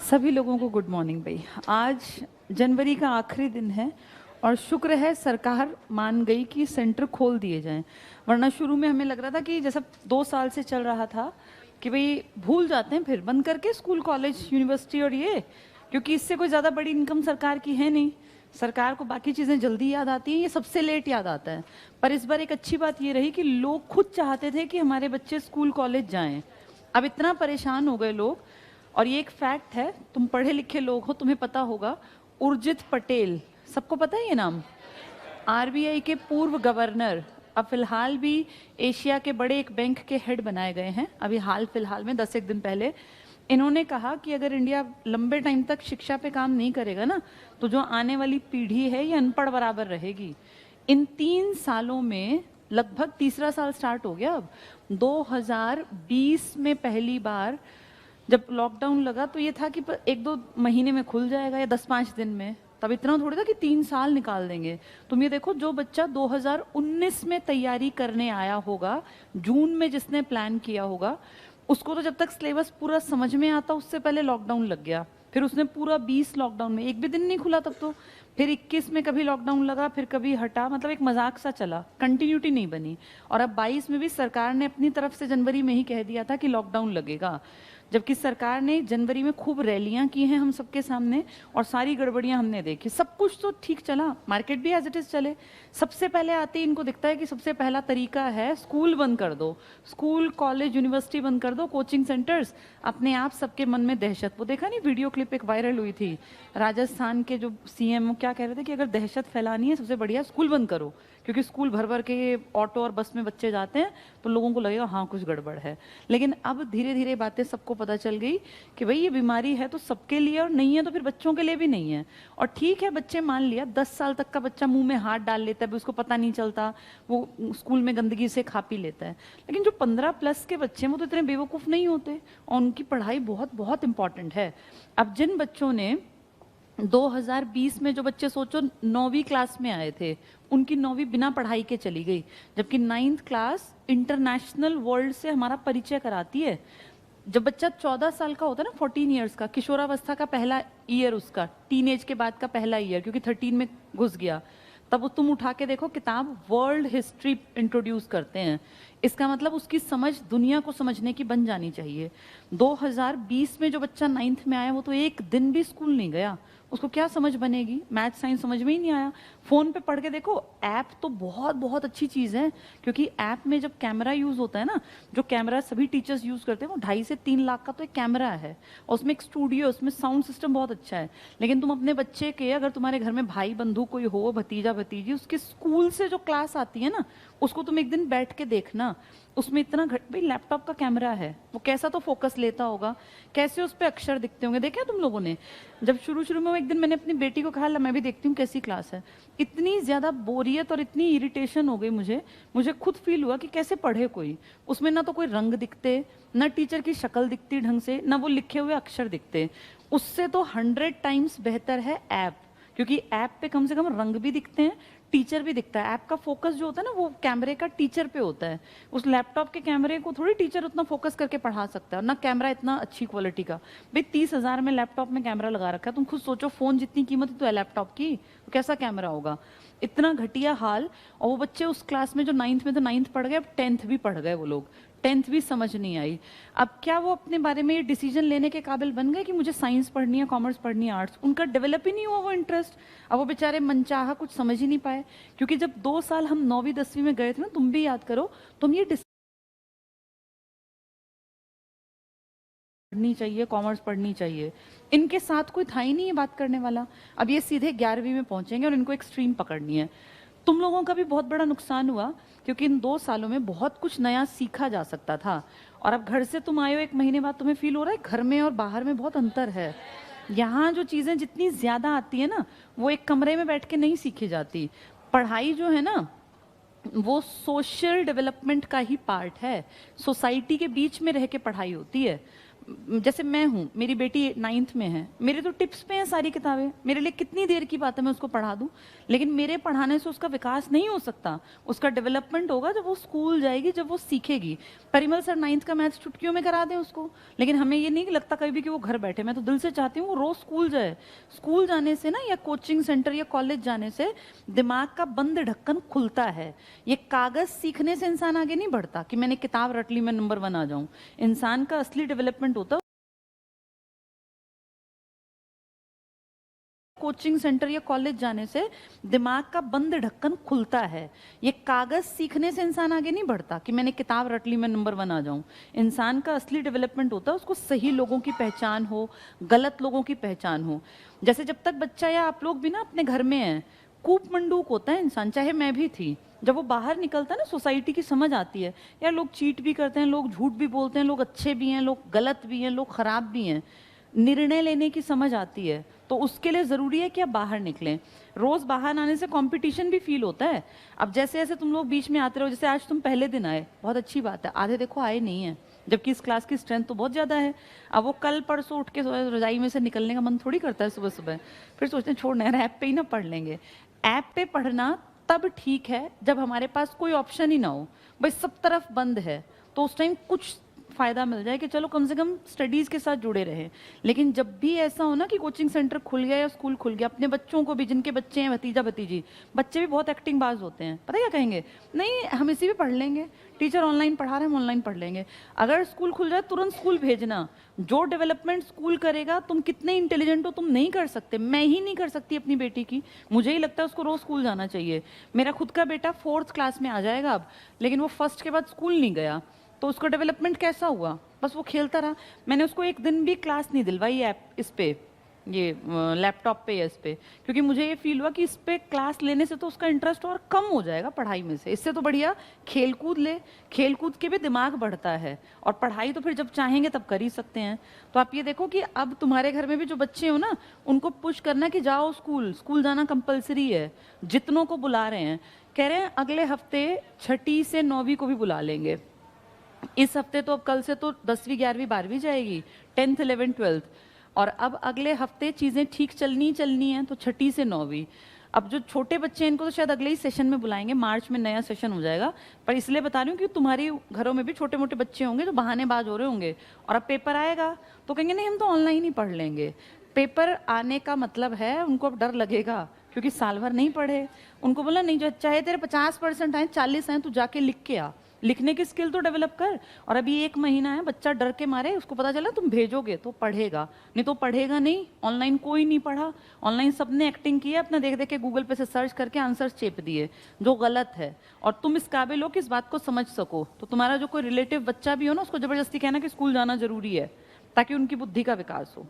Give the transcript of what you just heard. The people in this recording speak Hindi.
सभी लोगों को गुड मॉर्निंग भाई। आज जनवरी का आखिरी दिन है और शुक्र है सरकार मान गई कि सेंटर खोल दिए जाएं, वरना शुरू में हमें लग रहा था कि जैसा 2 साल से चल रहा था कि भाई भूल जाते हैं फिर बंद करके स्कूल कॉलेज यूनिवर्सिटी और ये, क्योंकि इससे कोई ज़्यादा बड़ी इनकम सरकार की है नहीं। सरकार को बाकी चीज़ें जल्दी याद आती हैं, ये सबसे लेट याद आता है। पर इस बार एक अच्छी बात ये रही कि लोग खुद चाहते थे कि हमारे बच्चे स्कूल कॉलेज जाएं। अब इतना परेशान हो गए लोग, और ये एक फैक्ट है, तुम पढ़े लिखे लोग हो, तुम्हें पता होगा। उर्जित पटेल, सबको पता है ये नाम? आरबीआई के पूर्व गवर्नर, अब फिलहाल भी एशिया के बड़े एक बैंक के हेड बनाए गए हैं, अभी हाल फिलहाल में 10 एक दिन पहले। इन्होंने कहा कि अगर इंडिया लंबे टाइम तक शिक्षा पे काम नहीं करेगा ना, तो जो आने वाली पीढ़ी है ये अनपढ़ बराबर रहेगी। इन 3 सालों में लगभग तीसरा साल स्टार्ट हो गया। अब 2020 में पहली बार जब लॉकडाउन लगा तो ये था कि 1-2 महीने में खुल जाएगा या 10-5 दिन में, तब इतना थोड़ी था कि 3 साल निकाल देंगे। तुम ये देखो, जो बच्चा 2019 में तैयारी करने आया होगा, जून में जिसने प्लान किया होगा, उसको तो जब तक सिलेबस पूरा समझ में आता उससे पहले लॉकडाउन लग गया। फिर उसने पूरा 20 लॉकडाउन में एक भी दिन नहीं खुला तब तो। फिर 21 में कभी लॉकडाउन लगा, फिर कभी हटा, मतलब एक मजाक सा चला, कंटिन्यूटी नहीं बनी। और अब 22 में भी सरकार ने अपनी तरफ से जनवरी में ही कह दिया था कि लॉकडाउन लगेगा, जबकि सरकार ने जनवरी में खूब रैलियां की हैं हम सबके सामने और सारी गड़बड़ियां हमने देखी। सब कुछ तो ठीक चला, मार्केट भी एज इट इज चले। सबसे पहले आते ही इनको दिखता है कि सबसे पहला तरीका है स्कूल बंद कर दो, स्कूल कॉलेज यूनिवर्सिटी बंद कर दो, कोचिंग सेंटर्स। अपने आप सबके मन में दहशत, वो देखा नहीं वीडियो क्लिप एक वायरल हुई थी, राजस्थान के जो सीएम क्या कह रहे थे कि अगर दहशत फैलानी है सबसे बढ़िया स्कूल बंद करो, क्योंकि स्कूल भर भर के ऑटो और बस में बच्चे जाते हैं तो लोगों को लगेगा हाँ कुछ गड़बड़ है। लेकिन अब धीरे धीरे बातें सबको पता चल गई कि भाई ये बीमारी है तो सबके लिए, और नहीं है तो फिर बच्चों के लिए भी नहीं है। और ठीक है, बच्चे मान लिया 10 साल तक का बच्चा मुंह में हाथ डाल लेता है, उसको पता नहीं चलता, वो स्कूल में गंदगी से खा पी लेता है। लेकिन जो 15+ के बच्चे हैं वो तो इतने बेवकूफ़ नहीं होते, और उनकी पढ़ाई बहुत बहुत इंपॉर्टेंट है। अब जिन बच्चों ने 2020 में, जो बच्चे सोचो 9वीं क्लास में आए थे, उनकी 9वीं बिना पढ़ाई के चली गई, जबकि 9th क्लास इंटरनेशनल वर्ल्ड से हमारा परिचय कराती है। जब बच्चा 14 साल का होता है ना, 14 ईयर्स का, किशोरावस्था का पहला ईयर, उसका टीनेज के बाद का पहला ईयर, क्योंकि 13 में घुस गया, तब तुम उठा के देखो किताब, वर्ल्ड हिस्ट्री इंट्रोड्यूस करते हैं। इसका मतलब उसकी समझ दुनिया को समझने की बन जानी चाहिए। 2020 में जो बच्चा 9th में आया वो तो एक दिन भी स्कूल नहीं गया, उसको क्या समझ बनेगी? मैथ साइंस समझ में ही नहीं आया। फ़ोन पे पढ़ के देखो, ऐप तो बहुत बहुत अच्छी चीज़ है, क्योंकि ऐप में जब कैमरा यूज़ होता है ना, जो कैमरा सभी टीचर्स यूज़ करते हैं, वो 2.5 से 3 लाख का तो एक कैमरा है, और उसमें एक स्टूडियो, उसमें साउंड सिस्टम बहुत अच्छा है। लेकिन तुम अपने बच्चे के, अगर तुम्हारे घर में भाई बंधु कोई हो, भतीजा भतीजी, उसके स्कूल से जो क्लास आती है ना, उसको तुम एक दिन बैठ के देखना, उसमें इतना भाई लैपटॉप का कैमरा है, वो कैसा तो फोकस लेता होगा, कैसे उस पर अक्षर दिखते होंगे, देखा तुम लोगों ने? जब शुरू शुरू में एक दिन मैंने अपनी बेटी को कहा, मैं भी देखती हूँ कैसी क्लास है, इतनी ज़्यादा बोरियत और इतनी इरिटेशन हो गई मुझे खुद फील हुआ कि कैसे पढ़े कोई। उसमें ना तो कोई रंग दिखते, ना टीचर की शक्ल दिखती ढंग से, ना वो लिखे हुए अक्षर दिखते। उससे तो 100 टाइम्स बेहतर है ऐप, क्योंकि ऐप पे कम से कम रंग भी दिखते हैं, टीचर भी दिखता है। ऐप का फोकस जो होता है ना, वो कैमरे का टीचर पे होता है। उस लैपटॉप के कैमरे को थोड़ी टीचर उतना फोकस करके पढ़ा सकता है, और ना कैमरा इतना अच्छी क्वालिटी का। भाई 30,000 में लैपटॉप में कैमरा लगा रखा है, तुम खुद सोचो, फोन जितनी कीमत तो है लैपटॉप की, तो कैसा कैमरा होगा? इतना घटिया हाल। और वो बच्चे उस क्लास में जो 9th में, तो 9th पढ़ गए, अब 10th भी पढ़ गए वो लोग, 10th भी समझ नहीं आई। अब क्या वो अपने बारे में डिसीजन लेने के काबिल बन गए कि मुझे साइंस पढ़नी है, कॉमर्स पढ़नी है, आर्ट्स? उनका डेवलप ही नहीं हुआ वो इंटरेस्ट। अब वो बेचारे मनचाहा कुछ समझ ही नहीं पाए, क्योंकि जब 2 साल हम 9वीं 10वीं में गए थे ना, तुम भी याद करो, तुम ये पढ़नी चाहिए, कॉमर्स पढ़नी चाहिए, इनके साथ कोई था ही नहीं ये बात करने वाला। अब ये सीधे 11वीं में पहुंचेंगे और इनको एक स्ट्रीम पकड़नी है। तुम लोगों का भी बहुत बड़ा नुकसान हुआ, क्योंकि इन 2 सालों में बहुत कुछ नया सीखा जा सकता था, और अब घर से तुम आए हो 1 महीने बाद, तुम्हें फील हो रहा है घर में और बाहर में बहुत अंतर है। यहाँ जो चीज़ें जितनी ज़्यादा आती है ना, वो एक कमरे में बैठ के नहीं सीखी जाती। पढ़ाई जो है ना, वो सोशल डेवलपमेंट का ही पार्ट है, सोसाइटी के बीच में रह के पढ़ाई होती है। जैसे मैं हूँ, मेरी बेटी 9th में है, मेरे तो टिप्स पे हैं सारी किताबें, मेरे लिए कितनी देर की बात है मैं उसको पढ़ा दूँ, लेकिन मेरे पढ़ाने से उसका विकास नहीं हो सकता। उसका डेवलपमेंट होगा जब वो स्कूल जाएगी, जब वो सीखेगी। परिमल सर 9th का मैथ्स चुटकियों में करा दें उसको, लेकिन हमें ये नहीं लगता कभी भी कि वो घर बैठे। मैं तो दिल से चाहती हूँ वो रोज स्कूल जाए। स्कूल जाने से ना, या कोचिंग सेंटर या कॉलेज जाने से दिमाग का बंद ढक्कन खुलता है। ये कागज सीखने से इंसान आगे नहीं बढ़ता कि मैंने किताब रट ली मैं नंबर 1 आ जाऊं। इंसान का असली डेवलपमेंट होता है कोचिंग सेंटर या कॉलेज जाने से। दिमाग का बंद ढक्कन खुलता है। ये कागज सीखने से इंसान आगे नहीं बढ़ता कि मैंने किताब रट ली मैं नंबर 1 आ जाऊं। इंसान का असली डेवलपमेंट होता है उसको सही लोगों की पहचान हो, गलत लोगों की पहचान हो। जैसे जब तक बच्चा या आप लोग भी ना अपने घर में हैं, कूप मंडूक होता है इंसान, चाहे मैं भी थी। जब वो बाहर निकलता है ना, सोसाइटी की समझ आती है। यार लोग चीट भी करते हैं, लोग झूठ भी बोलते हैं, लोग अच्छे भी हैं, लोग गलत भी हैं, लोग खराब भी हैं। निर्णय लेने की समझ आती है। तो उसके लिए ज़रूरी है कि आप बाहर निकलें। रोज़ बाहर आने से कंपटीशन भी फील होता है। अब जैसे जैसे तुम लोग बीच में आते रहो, जैसे आज तुम पहले दिन आए, बहुत अच्छी बात है। आधे देखो आए नहीं है, जबकि इस क्लास की स्ट्रेंथ तो बहुत ज़्यादा है। अब वो कल परसों उठ के रजाई में से निकलने का मन थोड़ी करता है सुबह सुबह। फिर सोचते हैं छोड़ना यार, ऐप पे ही ना पढ़ लेंगे। ऐप पे पढ़ना तब ठीक है जब हमारे पास कोई ऑप्शन ही ना हो, भाई सब तरफ बंद है, तो उस टाइम कुछ फ़ायदा मिल जाए कि चलो कम से कम स्टडीज़ के साथ जुड़े रहें। लेकिन जब भी ऐसा हो ना कि कोचिंग सेंटर खुल गया या स्कूल खुल गया, अपने बच्चों को भी, जिनके बच्चे हैं, भतीजा भतीजी, बच्चे भी बहुत एक्टिंग बाज होते हैं, पता है क्या कहेंगे? नहीं हम इसी पे पढ़ लेंगे, टीचर ऑनलाइन पढ़ा रहे हैं, हम ऑनलाइन पढ़ लेंगे। अगर स्कूल खुल जाए तुरंत स्कूल भेजना। जो डेवलपमेंट स्कूल करेगा, तुम कितने इंटेलिजेंट हो तुम नहीं कर सकते। मैं ही नहीं कर सकती अपनी बेटी की, मुझे ही लगता है उसको रोज़ स्कूल जाना चाहिए। मेरा खुद का बेटा 4th क्लास में आ जाएगा अब, लेकिन वो 1st के बाद स्कूल नहीं गया, तो उसका डेवलपमेंट कैसा हुआ? बस वो खेलता रहा। मैंने उसको एक दिन भी क्लास नहीं दिलवाई ऐप इस पे, ये लैपटॉप पे या इस पे, क्योंकि मुझे ये फील हुआ कि इस पे क्लास लेने से तो उसका इंटरेस्ट और कम हो जाएगा पढ़ाई में से। इससे तो बढ़िया खेलकूद ले, खेलकूद के भी दिमाग बढ़ता है, और पढ़ाई तो फिर जब चाहेंगे तब कर ही सकते हैं। तो आप ये देखो कि अब तुम्हारे घर में भी जो बच्चे हो ना, उनको पुश करना कि जाओ स्कूल, स्कूल जाना कंपलसरी है। जितनों को बुला रहे हैं, कह रहे हैं अगले हफ्ते 6ठी से 9वीं को भी बुला लेंगे। इस हफ्ते तो अब कल से तो 10वीं 11वीं 12वीं जाएगी, 10th 11th 12th, और अब अगले हफ्ते चीज़ें ठीक चलनी हैं तो 6ठी से 9वीं। अब जो छोटे बच्चे हैं इनको तो शायद अगले ही सेशन में बुलाएंगे, मार्च में नया सेशन हो जाएगा। पर इसलिए बता रही हूँ कि तुम्हारी घरों में भी छोटे मोटे बच्चे होंगे जो बहानेबाज हो रहे होंगे, और अब पेपर आएगा तो कहेंगे नहीं हम तो ऑनलाइन ही पढ़ लेंगे। पेपर आने का मतलब है उनको अब डर लगेगा, क्योंकि साल भर नहीं पढ़े। उनको बोला नहीं, जो चाहे तेरे 50% आए, 40 आए, तू जाके लिख के आ, लिखने की स्किल तो डेवलप कर। और अभी 1 महीना है, बच्चा डर के मारे, उसको पता चला तुम भेजोगे तो पढ़ेगा, नहीं तो पढ़ेगा नहीं। ऑनलाइन कोई नहीं पढ़ा, ऑनलाइन सबने एक्टिंग की है, अपना देख देख के गूगल पे से सर्च करके आंसर चेप दिए, जो गलत है। और तुम इस काबिल हो कि इस बात को समझ सको, तो तुम्हारा जो कोई रिलेटिव बच्चा भी हो ना, उसको जबरदस्ती कहना कि स्कूल जाना जरूरी है, ताकि उनकी बुद्धि का विकास हो।